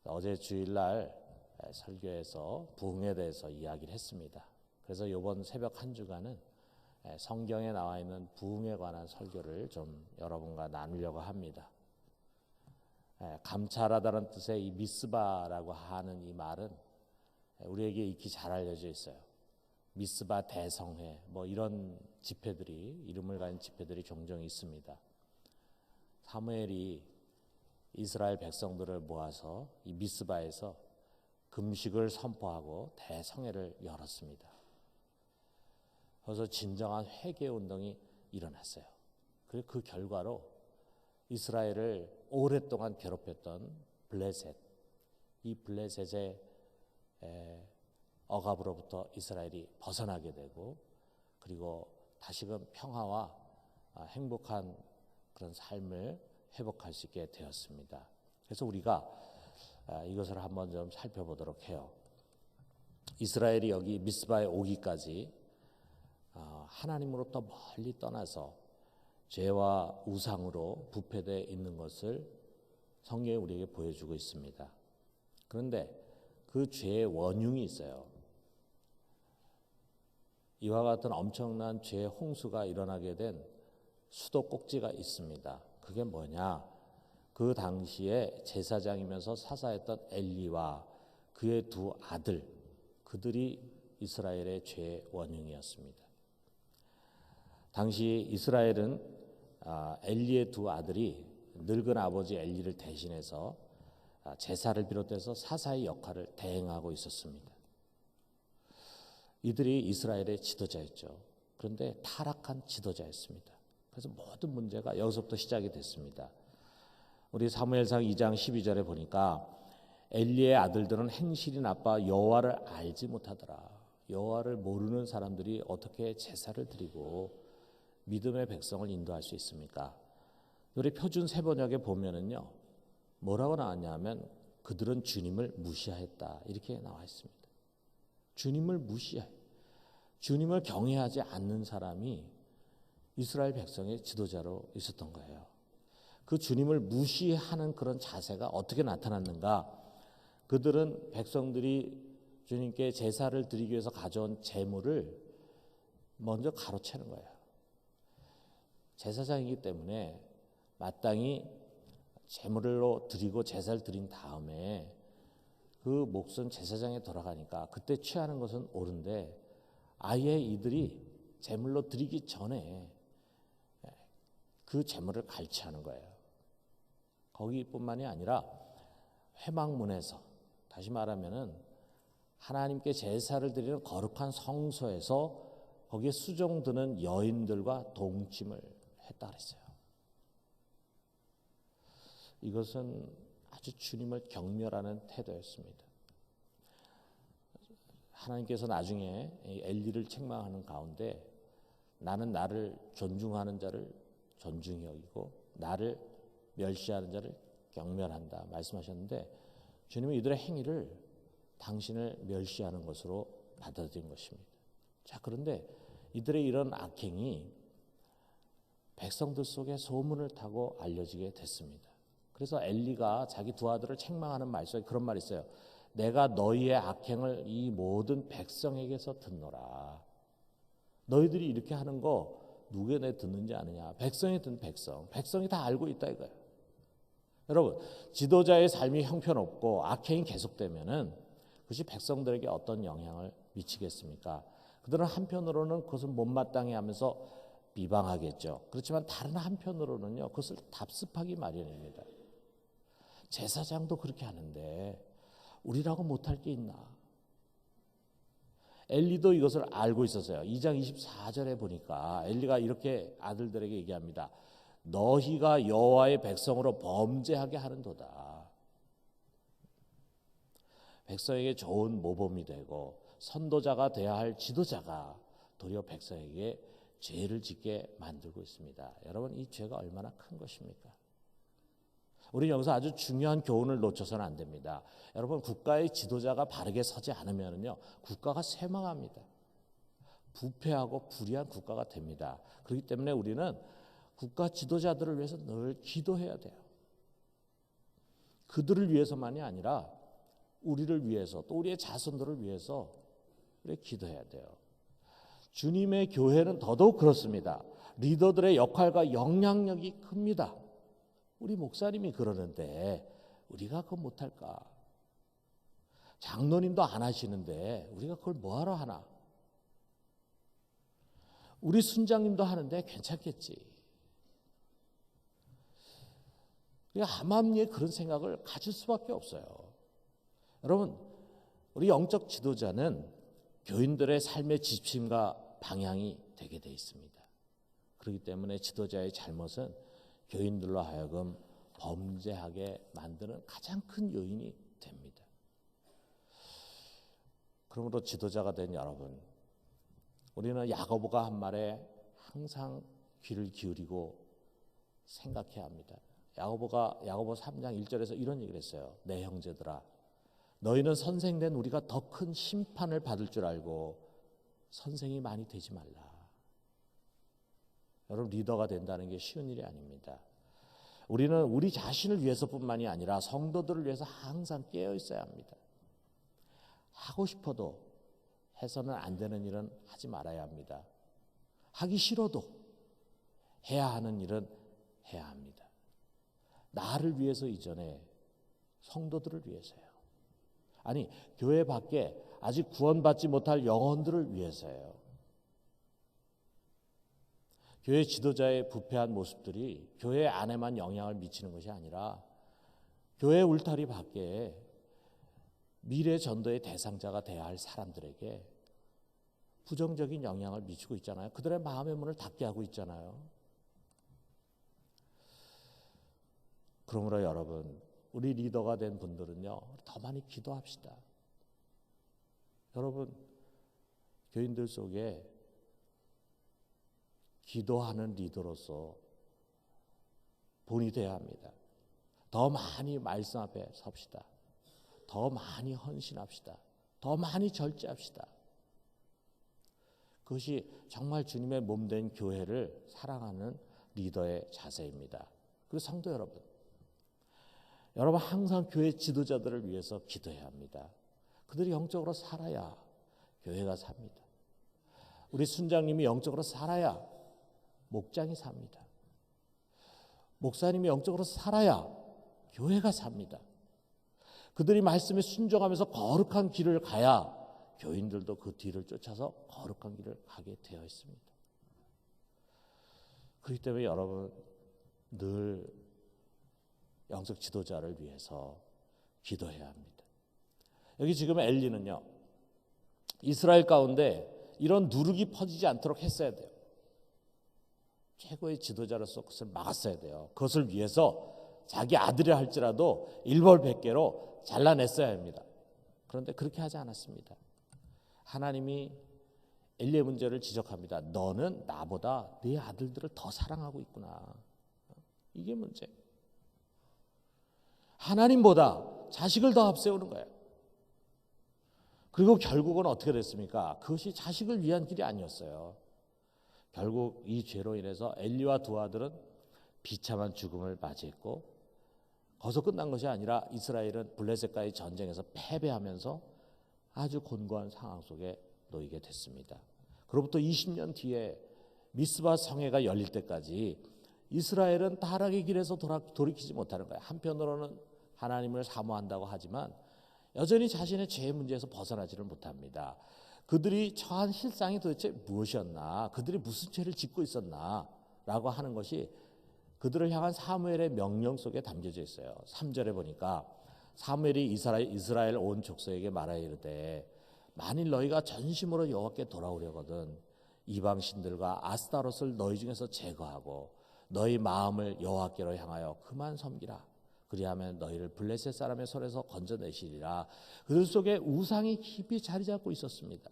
어제 주일날 설교에서 부흥에 대해서 이야기를 했습니다. 그래서 이번 새벽 한 주간은 성경에 나와 있는 부흥에 관한 설교를 좀 여러분과 나누려고 합니다. 감찰하다는 뜻의 이 미스바라고 하는 이 말은 우리에게 익히 잘 알려져 있어요. 미스바 대성회 이런 집회들이, 이름을 가진 집회들이 종종 있습니다. 사무엘이 이스라엘 백성들을 모아서 이 미스바에서 금식을 선포하고 대성회를 열었습니다. 그래서 진정한 회개 운동이 일어났어요. 그리고 그 결과로 이스라엘을 오랫동안 괴롭혔던 블레셋, 이 블레셋의 억압으로부터 이스라엘이 벗어나게 되고, 그리고 다시금 평화와 행복한 그런 삶을 회복할 수 있게 되었습니다. 그래서 우리가 이것을 한번 좀 살펴보도록 해요. 이스라엘이 여기 미스바에 오기까지 하나님으로부터 멀리 떠나서 죄와 우상으로 부패되어 있는 것을 성경이 우리에게 보여주고 있습니다. 그런데 그 죄의 원흉이 있어요. 이와 같은 엄청난 죄의 홍수가 일어나게 된 수도꼭지가 있습니다. 그게 뭐냐? 그 당시에 제사장이면서 사사했던 엘리와 그의 두 아들, 그들이 이스라엘의 죄의 원흉이었습니다. 당시 이스라엘은 엘리의 두 아들이 늙은 아버지 엘리를 대신해서 제사를 비롯해서 사사의 역할을 대행하고 있었습니다. 이들이 이스라엘의 지도자였죠. 그런데 타락한 지도자였습니다. 그래서 모든 문제가 여기서부터 시작이 됐습니다. 우리 사무엘상 2장 12절에 보니까 엘리의 아들들은 행실이 나빠 여호와를 알지 못하더라. 여호와를 모르는 사람들이 어떻게 제사를 드리고 믿음의 백성을 인도할 수 있습니까? 우리 표준 세번역에 보면은요, 뭐라고 나왔냐면 그들은 주님을 무시하였다, 이렇게 나와 있습니다. 주님을 무시해, 주님을 경외하지 않는 사람이 이스라엘 백성의 지도자로 있었던 거예요. 그 주님을 무시하는 그런 자세가 어떻게 나타났는가? 그들은 백성들이 주님께 제사를 드리기 위해서 가져온 제물을 먼저 가로채는 거예요. 제사장이기 때문에 마땅히 제물로 드리고 제사를 드린 다음에 그 몫은 제사장에 돌아가니까 그때 취하는 것은 옳은데, 아예 이들이 제물로 드리기 전에 그 제물을 갈취하는 거예요. 거기뿐만이 아니라 회막문에서, 다시 말하면은 하나님께 제사를 드리는 거룩한 성소에서 거기에 수종드는 여인들과 동침을 했다 그랬어요. 이것은 아주 주님을 경멸하는 태도였습니다. 하나님께서 나중에 엘리를 책망하는 가운데 나는 나를 존중하는 자를 존중히 여기고 나를 멸시하는 자를 경멸한다 말씀하셨는데, 주님은 이들의 행위를 당신을 멸시하는 것으로 받아들인 것입니다. 자, 그런데 이들의 이런 악행이 백성들 속에 소문을 타고 알려지게 됐습니다. 그래서 엘리가 자기 두 아들을 책망하는 말 속에 그런 말이 있어요. 내가 너희의 악행을 이 모든 백성에게서 듣노라. 너희들이 이렇게 하는 거 누구에 대해 듣는지 아느냐? 백성이 듣는 백성이 다 알고 있다 이거예요. 여러분, 지도자의 삶이 형편없고 악행이 계속되면은 그것이 백성들에게 어떤 영향을 미치겠습니까? 그들은 한편으로는 그것을 못마땅해 하면서 비방하겠죠. 그렇지만 다른 한편으로는요, 그것을 답습하기 마련입니다. 제사장도 그렇게 하는데 우리라고 못할 게 있나? 엘리도 이것을 알고 있었어요. 2장 24절에 보니까 엘리가 이렇게 아들들에게 얘기합니다. 너희가 여호와의 백성으로 범죄하게 하는도다. 백성에게 좋은 모범이 되고 선도자가 되어야 할 지도자가 도리어 백성에게 죄를 짓게 만들고 있습니다. 여러분, 이 죄가 얼마나 큰 것입니까? 우리는 여기서 아주 중요한 교훈을 놓쳐서는 안 됩니다. 여러분, 국가의 지도자가 바르게 서지 않으면요, 국가가 쇠망합니다. 부패하고 불의한 국가가 됩니다. 그렇기 때문에 우리는 국가 지도자들을 위해서 늘 기도해야 돼요. 그들을 위해서만이 아니라 우리를 위해서 또 우리의 자손들을 위해서 우리 기도해야 돼요. 주님의 교회는 더더욱 그렇습니다. 리더들의 역할과 영향력이 큽니다. 우리 목사님이 그러는데 우리가 그거 못할까? 장로님도 안 하시는데 우리가 그걸 뭐하러 하나? 우리 순장님도 하는데 괜찮겠지. 우리가 암암리에 그런 생각을 가질 수밖에 없어요. 여러분, 우리 영적 지도자는 교인들의 삶의 지침과 방향이 되게 돼 있습니다. 그렇기 때문에 지도자의 잘못은 교인들로 하여금 범죄하게 만드는 가장 큰 요인이 됩니다. 그러므로 지도자가 된 여러분, 우리는 야고보가 한 말에 항상 귀를 기울이고 생각해야 합니다. 야고보 3장 1절에서 이런 얘기를 했어요. 내 형제들아, 너희는 선생된 우리가 더 큰 심판을 받을 줄 알고 선생이 많이 되지 말라. 여러분, 리더가 된다는 게 쉬운 일이 아닙니다. 우리는 우리 자신을 위해서뿐만이 아니라 성도들을 위해서 항상 깨어 있어야 합니다. 하고 싶어도 해서는 안 되는 일은 하지 말아야 합니다. 하기 싫어도 해야 하는 일은 해야 합니다. 나를 위해서 이전에 성도들을 위해서요. 아니, 교회 밖에 아직 구원받지 못할 영혼들을 위해서예요. 교회 지도자의 부패한 모습들이 교회 안에만 영향을 미치는 것이 아니라 교회 울타리 밖에 미래 전도의 대상자가 되어야 할 사람들에게 부정적인 영향을 미치고 있잖아요. 그들의 마음의 문을 닫게 하고 있잖아요. 그러므로 여러분, 우리 리더가 된 분들은요, 더 많이 기도합시다. 여러분, 교인들 속에 기도하는 리더로서 본이 되어야 합니다. 더 많이 말씀 앞에 섭시다. 더 많이 헌신합시다. 더 많이 절제합시다. 그것이 정말 주님의 몸된 교회를 사랑하는 리더의 자세입니다. 그리고 성도 여러분, 여러분 항상 교회 지도자들을 위해서 기도해야 합니다. 그들이 영적으로 살아야 교회가 삽니다. 우리 순장님이 영적으로 살아야 목장이 삽니다. 목사님이 영적으로 살아야 교회가 삽니다. 그들이 말씀에 순종하면서 거룩한 길을 가야 교인들도 그 뒤를 쫓아서 거룩한 길을 가게 되어 있습니다. 그렇기 때문에 여러분 늘 영적 지도자를 위해서 기도해야 합니다. 여기 지금 엘리는요, 이스라엘 가운데 이런 누룩이 퍼지지 않도록 했어야 돼요. 최고의 지도자로서 그것을 막았어야 돼요. 그것을 위해서 자기 아들이 할지라도 일벌백계로 잘라냈어야 합니다. 그런데 그렇게 하지 않았습니다. 하나님이 엘리의 문제를 지적합니다. 너는 나보다 네 아들들을 더 사랑하고 있구나. 이게 문제. 하나님보다 자식을 더 앞세우는 거예요. 그리고 결국은 어떻게 됐습니까? 그것이 자식을 위한 길이 아니었어요. 결국 이 죄로 인해서 엘리와 두 아들은 비참한 죽음을 맞이했고, 거기서 끝난 것이 아니라 이스라엘은 블레셋과의 전쟁에서 패배하면서 아주 곤고한 상황 속에 놓이게 됐습니다. 그로부터 20년 뒤에 미스바 성회가 열릴 때까지 이스라엘은 타락의 길에서 돌이키지 못하는 거예요. 한편으로는 하나님을 사모한다고 하지만 여전히 자신의 죄의 문제에서 벗어나지를 못합니다. 그들이 처한 실상이 도대체 무엇이었나, 그들이 무슨 죄를 짓고 있었나 라고 하는 것이 그들을 향한 사무엘의 명령 속에 담겨져 있어요. 3절에 보니까 사무엘이 이스라엘 온 족속에게 말하여 이르되 만일 너희가 전심으로 여호와께 돌아오려거든 이방 신들과 아스타롯을 너희 중에서 제거하고 너희 마음을 여호와께로 향하여 그만 섬기라. 그리하면 너희를 블레셋 사람의 손에서 건져내시리라. 그들 속에 우상이 깊이 자리 잡고 있었습니다.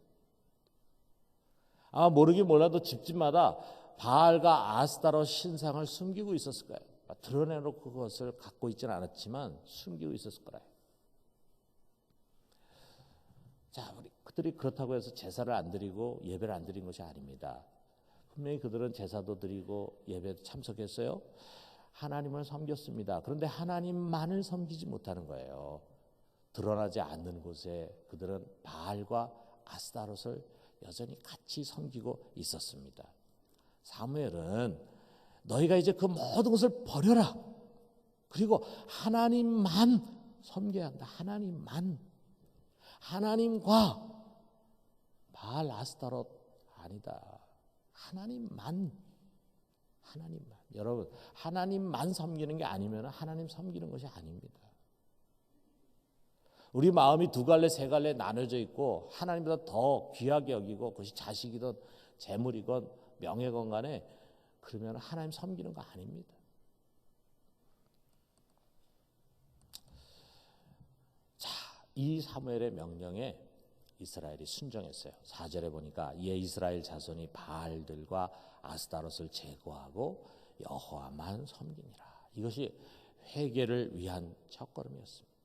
아마 모르긴 몰라도 집집마다 바알과 아스타롯 신상을 숨기고 있었을 거예요. 드러내놓고 그것을 갖고 있지는 않았지만 숨기고 있었을 거예요. 자, 그들이 그렇다고 해서 제사를 안 드리고 예배를 안 드린 것이 아닙니다. 분명히 그들은 제사도 드리고 예배도 참석했어요. 하나님을 섬겼습니다. 그런데 하나님만을 섬기지 못하는 거예요. 드러나지 않는 곳에 그들은 바알과 아스타롯을 여전히 같이 섬기고 있었습니다. 사무엘은 너희가 이제 그 모든 것을 버려라. 그리고 하나님만 섬겨야 한다. 하나님만. 하나님과 바알 아스타롯 아니다. 하나님만. 여러분, 하나님만 섬기는 게 아니면 하나님 섬기는 것이 아닙니다. 우리 마음이 두 갈래 세 갈래 나눠져 있고 하나님보다 더 귀하게 여기고 그것이 자식이든 재물이건 명예건 간에 그러면 하나님 섬기는 거 아닙니다. 자, 이 사무엘의 명령에 이스라엘이 순종했어요. 4절에 보니까 이에 이스라엘 자손이 바알들과 아스타롯을 제거하고 여호와만 섬기니라. 이것이 회개를 위한 첫걸음이었습니다.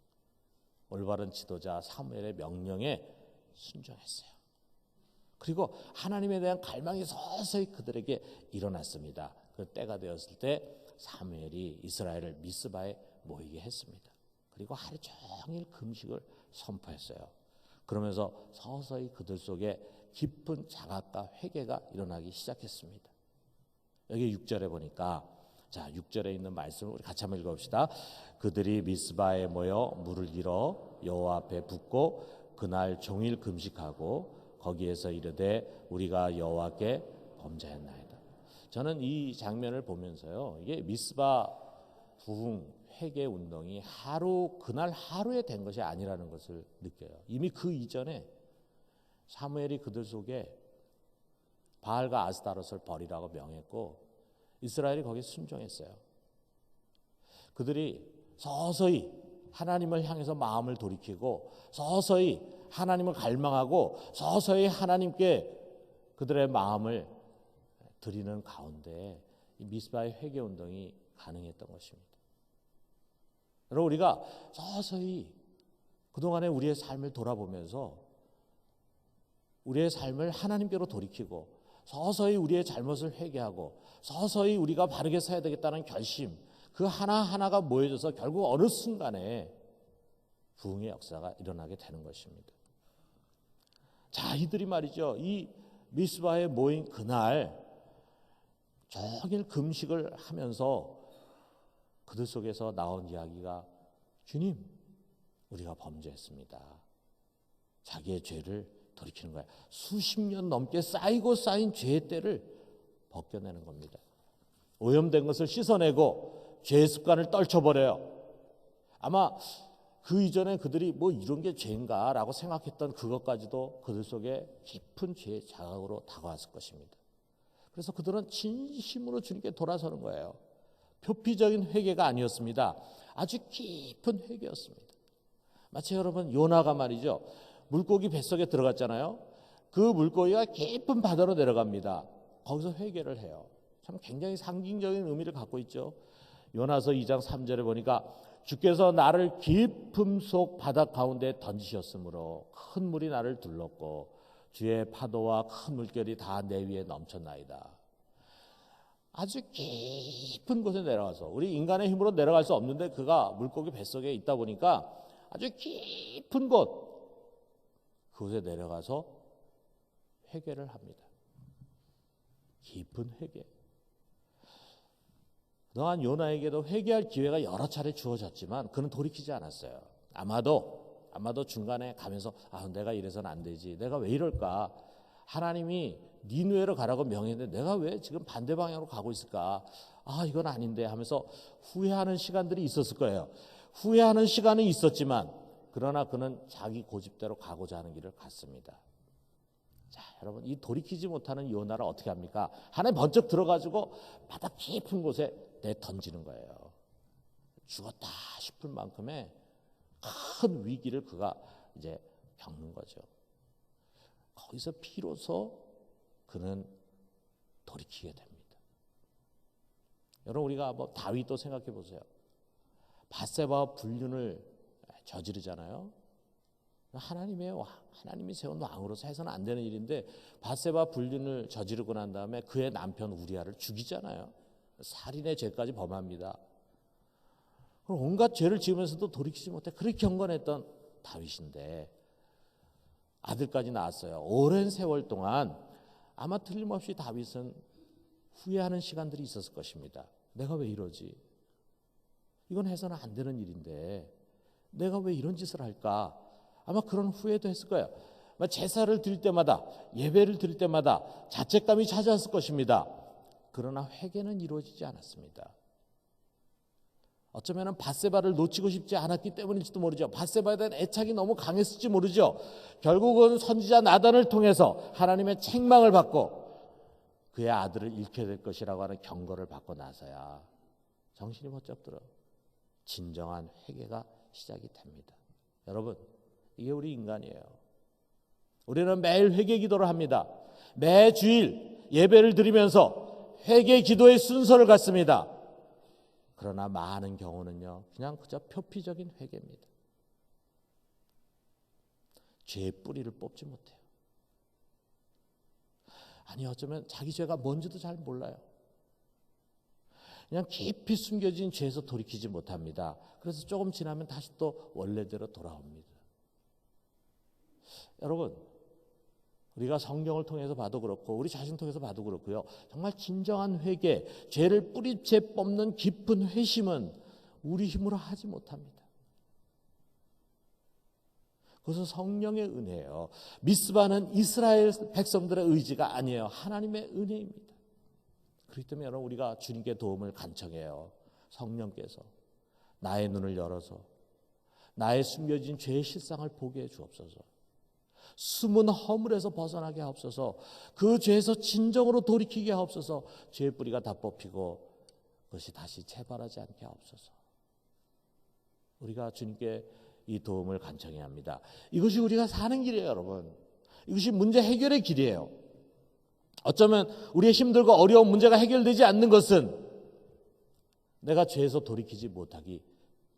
올바른 지도자 사무엘의 명령에 순종했어요. 그리고 하나님에 대한 갈망이 서서히 그들에게 일어났습니다. 그 때가 되었을 때 사무엘이 이스라엘을 미스바에 모이게 했습니다. 그리고 하루 종일 금식을 선포했어요. 그러면서 서서히 그들 속에 깊은 자각과 회개가 일어나기 시작했습니다. 여기 6절에 보니까, 자, 6절에 있는 말씀을 우리 같이 한번 읽어봅시다. 그들이 미스바에 모여 물을 길어 여호와 앞에 붓고 그날 종일 금식하고 거기에서 이르되 우리가 여호와께 범죄했나이다. 저는 이 장면을 보면서요, 이게 미스바 부흥 회개 운동이 그날 하루에 된 것이 아니라는 것을 느껴요. 이미 그 이전에 사무엘이 그들 속에 바알과 아스타롯을 버리라고 명했고 이스라엘이 거기에 순종했어요. 그들이 서서히 하나님을 향해서 마음을 돌이키고 서서히 하나님을 갈망하고 서서히 하나님께 그들의 마음을 드리는 가운데 이 미스바의 회개 운동이 가능했던 것입니다. 여러분, 우리가 서서히 그동안에 우리의 삶을 돌아보면서 우리의 삶을 하나님께로 돌이키고 서서히 우리의 잘못을 회개하고 서서히 우리가 바르게 서야 되겠다는 결심, 그 하나하나가 모여져서 결국 어느 순간에 부흥의 역사가 일어나게 되는 것입니다. 자, 이들이 말이죠, 이 미스바에 모인 그날 종일 금식을 하면서 그들 속에서 나온 이야기가 주님, 우리가 범죄했습니다. 자기의 죄를 돌이키는 거예요. 수십 년 넘게 쌓이고 쌓인 죄의 때를 벗겨내는 겁니다. 오염된 것을 씻어내고 죄의 습관을 떨쳐버려요. 아마 그 이전에 그들이 뭐 이런 게 죄인가 라고 생각했던 그것까지도 그들 속에 깊은 죄의 자각으로 다가왔을 것입니다. 그래서 그들은 진심으로 주님께 돌아서는 거예요. 표피적인 회개가 아니었습니다. 아주 깊은 회개였습니다. 마치 여러분 요나가 말이죠, 물고기 뱃속에 들어갔잖아요. 그 물고기가 깊은 바다로 내려갑니다. 거기서 회개를 해요. 참 굉장히 상징적인 의미를 갖고 있죠. 요나서 2장 3절에 보니까 주께서 나를 깊음 속 바다 가운데 던지셨으므로 큰 물이 나를 둘렀고 주의 파도와 큰 물결이 다 내 위에 넘쳤나이다. 아주 깊은 곳에 내려가서, 우리 인간의 힘으로 내려갈 수 없는데 그가 물고기 뱃속에 있다 보니까 아주 깊은 그곳에 내려가서 회개를 합니다. 깊은 회개. 그동안 요나에게도 회개할 기회가 여러 차례 주어졌지만 그는 돌이키지 않았어요. 아마도 중간에 가면서 내가 이래서는 안 되지, 내가 왜 이럴까, 하나님이 니느웨로 가라고 명했는데 내가 왜 지금 반대 방향으로 가고 있을까, 이건 아닌데 하면서 후회하는 시간들이 있었을 거예요. 후회하는 시간은 있었지만 그러나 그는 자기 고집대로 가고자 하는 길을 갔습니다. 자, 여러분, 이 돌이키지 못하는 요나를 어떻게 합니까? 하나님 번쩍 들어가지고 바다 깊은 곳에 내던지는 거예요. 죽었다 싶을 만큼의 큰 위기를 그가 이제 겪는 거죠. 거기서 비로소 그는 돌이키게 됩니다. 여러분, 우리가 다윗도 생각해 보세요. 밧세바와 불륜을 저지르잖아요. 하나님이 세운 왕으로서 해서는 안 되는 일인데 밧세바 불륜을 저지르고 난 다음에 그의 남편 우리아를 죽이잖아요. 살인의 죄까지 범합니다. 온갖 죄를 지으면서도 돌이키지 못해 그렇게 경건했던 다윗인데 아들까지 낳았어요. 오랜 세월 동안 아마 틀림없이 다윗은 후회하는 시간들이 있었을 것입니다. 내가 왜 이러지? 이건 해서는 안 되는 일인데 내가 왜 이런 짓을 할까? 아마 그런 후회도 했을 거예요. 제사를 드릴 때마다, 예배를 드릴 때마다 자책감이 찾아왔을 것입니다. 그러나 회개는 이루어지지 않았습니다. 어쩌면 밧세바를 놓치고 싶지 않았기 때문일지도 모르죠. 밧세바에 대한 애착이 너무 강했을지 모르죠. 결국은 선지자 나단을 통해서 하나님의 책망을 받고 그의 아들을 잃게 될 것이라고 하는 경고를 받고 나서야 정신이 번쩍 들어 진정한 회개가 시작이 됩니다. 여러분, 이게 우리 인간이에요. 우리는 매일 회개 기도를 합니다. 매 주일 예배를 드리면서 회개 기도의 순서를 갖습니다. 그러나 많은 경우는요, 그냥 그저 표피적인 회개입니다. 죄의 뿌리를 뽑지 못해요. 아니, 어쩌면 자기 죄가 뭔지도 잘 몰라요. 그냥 깊이 숨겨진 죄에서 돌이키지 못합니다. 그래서 조금 지나면 다시 또 원래대로 돌아옵니다. 여러분, 우리가 성경을 통해서 봐도 그렇고 우리 자신 통해서 봐도 그렇고요. 정말 진정한 회개, 죄를 뿌리채 뽑는 깊은 회심은 우리 힘으로 하지 못합니다. 그것은 성령의 은혜예요. 미스바는 이스라엘 백성들의 의지가 아니에요. 하나님의 은혜입니다. 그렇기 때문에 여러분, 우리가 주님께 도움을 간청해요. 성령께서 나의 눈을 열어서 나의 숨겨진 죄의 실상을 보게 해 주옵소서. 숨은 허물에서 벗어나게 하옵소서. 그 죄에서 진정으로 돌이키게 하옵소서. 죄의 뿌리가 다 뽑히고 그것이 다시 재발하지 않게 하옵소서. 우리가 주님께 이 도움을 간청해야 합니다. 이것이 우리가 사는 길이에요, 여러분. 이것이 문제 해결의 길이에요. 어쩌면 우리의 힘들고 어려운 문제가 해결되지 않는 것은 내가 죄에서 돌이키지 못하기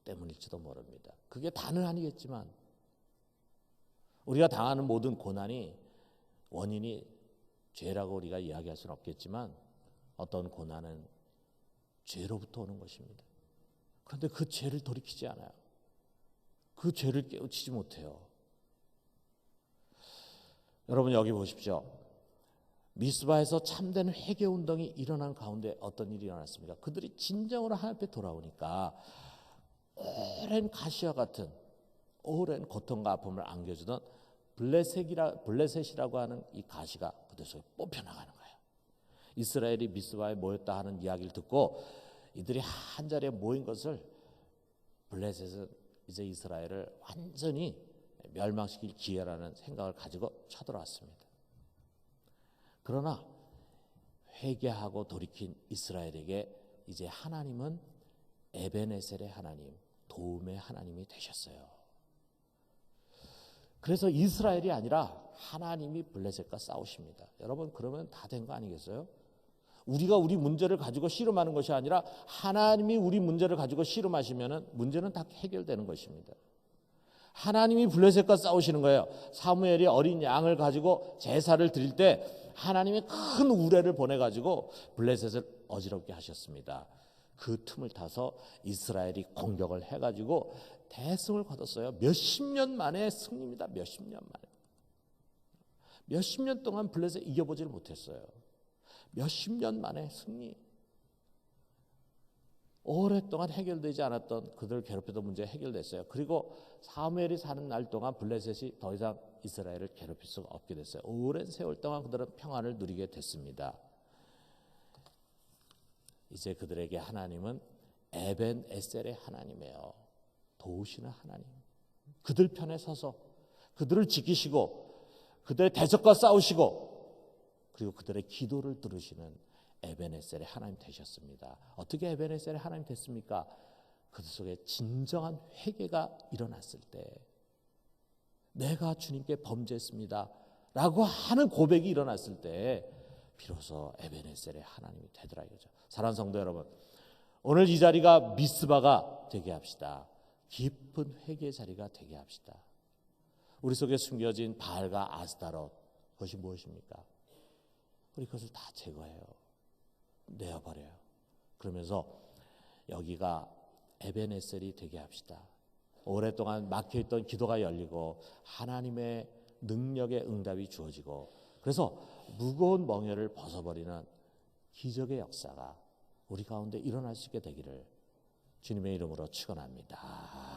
때문일지도 모릅니다. 그게 다는 아니겠지만 우리가 당하는 모든 고난이 원인이 죄라고 우리가 이야기할 수는 없겠지만 어떤 고난은 죄로부터 오는 것입니다. 그런데 그 죄를 돌이키지 않아요. 그 죄를 깨우치지 못해요. 여러분, 여기 보십시오. 미스바에서 참된 회개운동이 일어난 가운데 어떤 일이 일어났습니까? 그들이 진정으로 하나님 앞에 돌아오니까 오랜 가시와 같은 오랜 고통과 아픔을 안겨주던 블레셋이라고 하는 이 가시가 그들 속에 뽑혀나가는 거예요. 이스라엘이 미스바에 모였다 하는 이야기를 듣고 이들이 한자리에 모인 것을 블레셋은 이제 이스라엘을 완전히 멸망시킬 기회라는 생각을 가지고 쳐들어왔습니다. 그러나 회개하고 돌이킨 이스라엘에게 이제 하나님은 에베네셀의 하나님, 도움의 하나님이 되셨어요. 그래서 이스라엘이 아니라 하나님이 블레셋과 싸우십니다. 여러분, 그러면 다 된 거 아니겠어요? 우리가 우리 문제를 가지고 씨름하는 것이 아니라 하나님이 우리 문제를 가지고 씨름하시면 문제는 다 해결되는 것입니다. 하나님이 블레셋과 싸우시는 거예요. 사무엘이 어린 양을 가지고 제사를 드릴 때 하나님이 큰 우레를 보내가지고 블레셋을 어지럽게 하셨습니다. 그 틈을 타서 이스라엘이 공격을 해가지고 대승을 거뒀어요. 몇십 년 만에 승리입니다. 몇십 년 만에. 몇십 년 동안 블레셋 이겨보지를 못했어요. 몇십 년 만에 승리. 오랫동안 해결되지 않았던 그들을 괴롭히던 문제 해결됐어요. 그리고 사무엘이 사는 날 동안 블레셋이 더 이상 이스라엘을 괴롭힐 수가 없게 됐어요. 오랜 세월 동안 그들은 평안을 누리게 됐습니다. 이제 그들에게 하나님은 에벤에셀의 하나님이에요. 도우시는 하나님. 그들 편에 서서 그들을 지키시고 그들의 대적과 싸우시고 그리고 그들의 기도를 들으시는 에베네셀의 하나님 되셨습니다. 어떻게 에베네셀의 하나님 됐습니까? 그들 속에 진정한 회개가 일어났을 때 내가 주님께 범죄했습니다 라고 하는 고백이 일어났을 때 비로소 에베네셀의 하나님이 되더라 이거죠. 사랑하는 성도 여러분, 오늘 이 자리가 미스바가 되게 합시다. 깊은 회개의 자리가 되게 합시다. 우리 속에 숨겨진 바알과 아스타롯, 그것이 무엇입니까? 우리 그것을 다 제거해요. 내어버려요. 그러면서 여기가 에베네셀이 되게 합시다. 오랫동안 막혀있던 기도가 열리고 하나님의 능력의 응답이 주어지고, 그래서 무거운 멍에를 벗어버리는 기적의 역사가 우리 가운데 일어날 수 있게 되기를 주님의 이름으로 축원합니다.